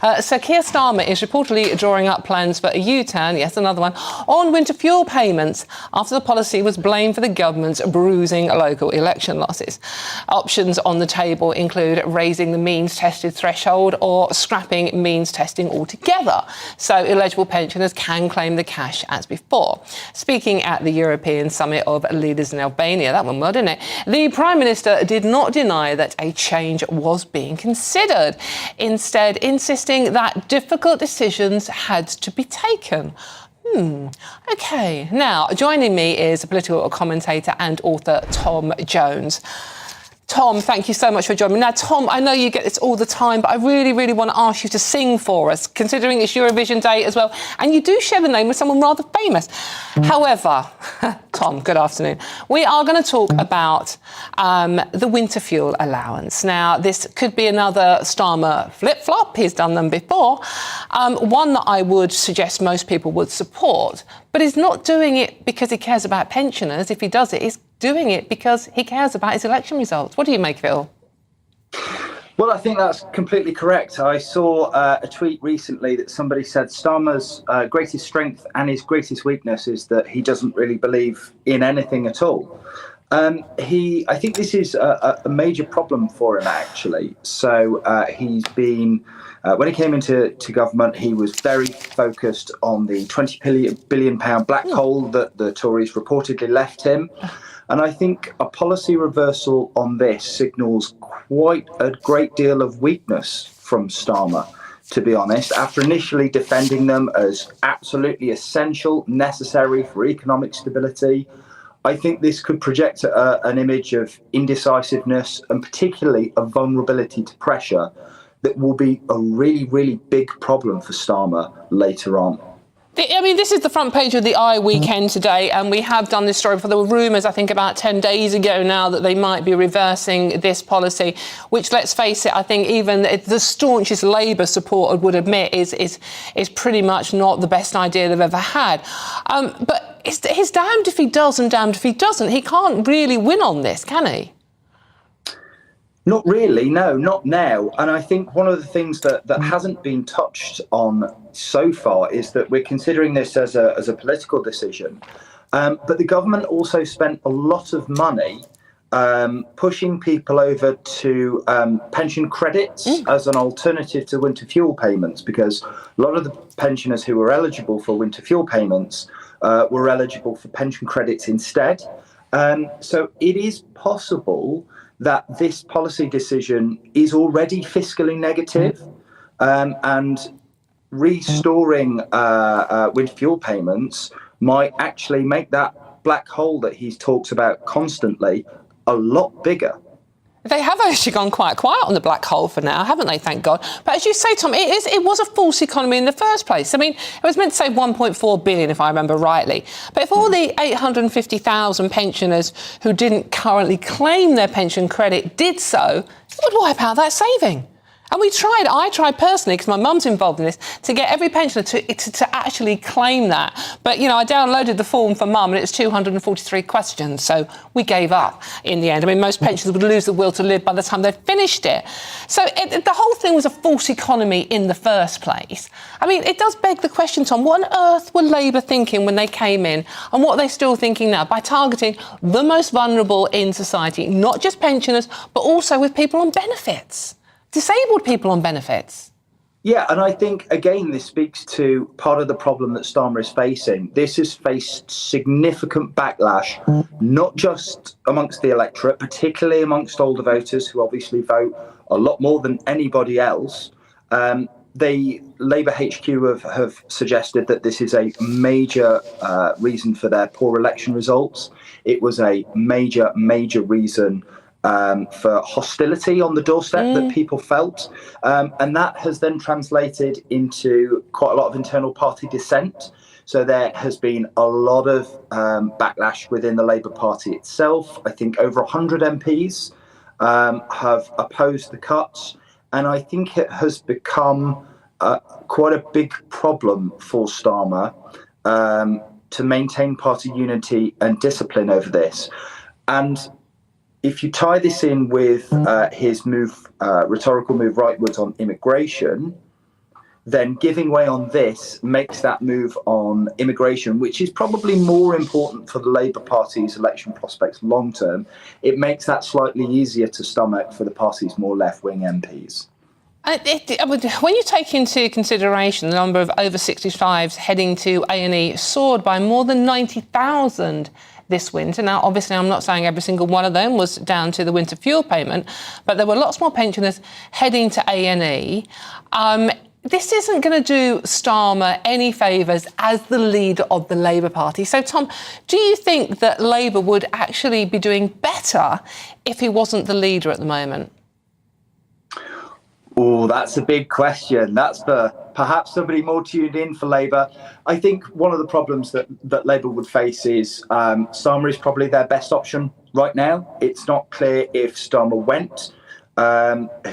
So Keir Starmer is reportedly drawing up plans for a U-turn, yes, another one, on winter fuel payments after the policy was blamed for the government's bruising local election losses. Options on the table include raising the means tested threshold or scrapping means testing altogether, so eligible pensioners can claim the cash as before. Speaking at the European Summit of Leaders in Albania, that one well, didn't it? The Prime Minister did not deny that a change was being considered, instead insisting that difficult decisions had to be taken. OK, now joining me is a political commentator and author Tom Jones. Tom, thank you so much for joining me. Now, Tom, I know you get this all the time, but I really, really want to ask you to sing for us, considering it's Eurovision Day as well. And you do share the name with someone rather famous. However, Tom, good afternoon. We are going to talk about the winter fuel allowance. Now, this could be another Starmer flip-flop. He's done them before. One that I would suggest most people would support. But he's not doing it because he cares about pensioners. If he does it, he's doing it because he cares about his election results. What do you make of it all? Well, I think that's completely correct. I saw a tweet recently that somebody said Starmer's greatest strength and his greatest weakness is that he doesn't really believe in anything at all. I think this is a major problem for him, actually. So he's been... when he came into government, he was very focused on the £20 billion black hole that the Tories reportedly left him. And I think a policy reversal on this signals quite a great deal of weakness from Starmer, to be honest, after initially defending them as absolutely essential, necessary for economic stability. I think this could project an image of indecisiveness and particularly a vulnerability to pressure that will be a really, really big problem for Starmer later on. I mean, this is the front page of the Weekend today, and we have done this story before. There were rumours, I think, about 10 days ago now that they might be reversing this policy, which, let's face it, I think even the staunchest Labour supporter would admit is pretty much not the best idea they've ever had. But he's damned if he does and damned if he doesn't. He can't really win on this, can he? Not really, no, not now. And I think one of the things that hasn't been touched on so far is that we're considering this as a political decision. But the government also spent a lot of money pushing people over to pension credits as an alternative to winter fuel payments, because a lot of the pensioners who were eligible for winter fuel payments were eligible for pension credits instead. So it is possible that this policy decision is already fiscally negative, and restoring winter fuel payments might actually make that black hole that he talks about constantly a lot bigger. They have actually gone quite quiet on the black hole for now, haven't they? Thank God. But as you say, Tom, it was a false economy in the first place. I mean, it was meant to save 1.4 billion, if I remember rightly. But if all the 850,000 pensioners who didn't currently claim their pension credit did so, it would wipe out that saving. And I tried personally, because my mum's involved in this, to get every pensioner to actually claim that. But, you know, I downloaded the form for mum and it was 243 questions. So we gave up in the end. I mean, most pensioners would lose the will to live by the time they'd finished it. So the whole thing was a false economy in the first place. I mean, it does beg the question, Tom, what on earth were Labour thinking when they came in, and what are they still thinking now by targeting the most vulnerable in society, not just pensioners, but also with people on benefits? Disabled people on benefits. Yeah, and I think, again, this speaks to part of the problem that Starmer is facing. This has faced significant backlash, not just amongst the electorate, particularly amongst older voters who obviously vote a lot more than anybody else. The Labour HQ have suggested that this is a major reason for their poor election results. It was a major, major reason for hostility on the doorstep that people felt. And that has then translated into quite a lot of internal party dissent. So there has been a lot of backlash within the Labour Party itself. I think over 100 MPs have opposed the cuts. And I think it has become quite a big problem for Starmer to maintain party unity and discipline over this. And if you tie this in with his rhetorical move rightwards on immigration, then giving way on this makes that move on immigration, which is probably more important for the Labour Party's election prospects long term. It makes that slightly easier to stomach for the party's more left-wing MPs. When you take into consideration the number of over 65s heading to A&E soared by more than 90,000 this winter. Now, obviously, I'm not saying every single one of them was down to the winter fuel payment, but there were lots more pensioners heading to A&E. This isn't going to do Starmer any favours as the leader of the Labour Party. So, Tom, do you think that Labour would actually be doing better if he wasn't the leader at the moment? Oh, that's a big question. That's for perhaps somebody more tuned in for Labour. I think one of the problems that Labour would face is Starmer is probably their best option right now. It's not clear if Starmer went,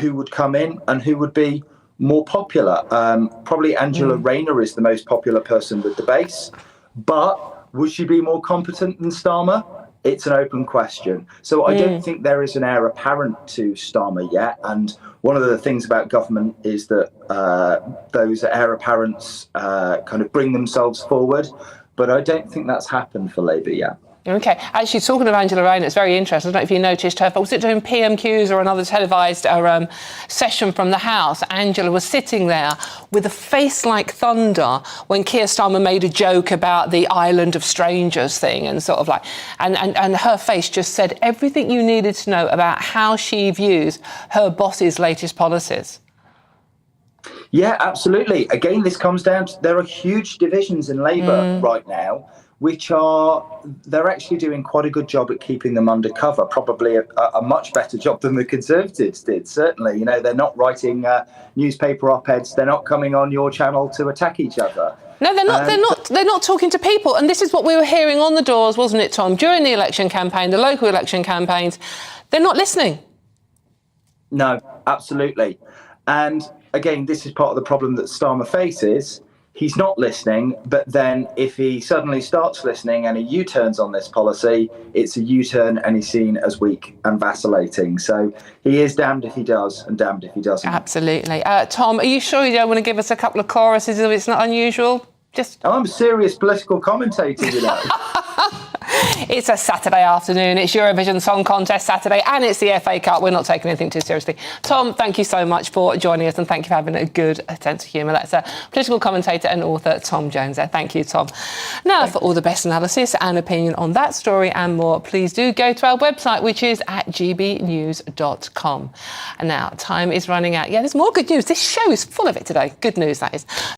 who would come in and who would be more popular. Probably Angela Rayner is the most popular person with the base, but would she be more competent than Starmer? It's an open question. So I don't think there is an heir apparent to Starmer yet. And one of the things about government is that those heir apparents kind of bring themselves forward. But I don't think that's happened for Labour yet. OK. Actually, talking of Angela Rayner, it's very interesting. I don't know if you noticed her, but was it doing PMQs or another televised session from the House? Angela was sitting there with a face like thunder when Keir Starmer made a joke about the island of strangers thing and sort of like, and her face just said everything you needed to know about how she views her boss's latest policies. Yeah, absolutely. Again, this comes down to there are huge divisions in Labour right now, which they're actually doing quite a good job at keeping them undercover, probably a much better job than the Conservatives did, certainly. You know, they're not writing newspaper op-eds, they're not coming on your channel to attack each other. No, they're not. They're not talking to people. And this is what we were hearing on the doors, wasn't it, Tom, during the election campaign, the local election campaigns. They're not listening. No, absolutely. And again, this is part of the problem that Starmer faces. He's not listening, but then if he suddenly starts listening and he U-turns on this policy, it's a U-turn and he's seen as weak and vacillating. So he is damned if he does and damned if he doesn't. Absolutely. Tom, are you sure you don't want to give us a couple of choruses if it's not unusual? I'm a serious political commentator, you know. It's a Saturday afternoon. It's Eurovision Song Contest Saturday and it's the FA Cup. We're not taking anything too seriously. Tom, thank you so much for joining us and thank you for having a good sense of humour. That's political commentator and author Tom Jones there. Thank you, Tom. Now, for all the best analysis and opinion on that story and more, please do go to our website, which is at gbnews.com. And now, time is running out. Yeah, there's more good news. This show is full of it today. Good news, that is.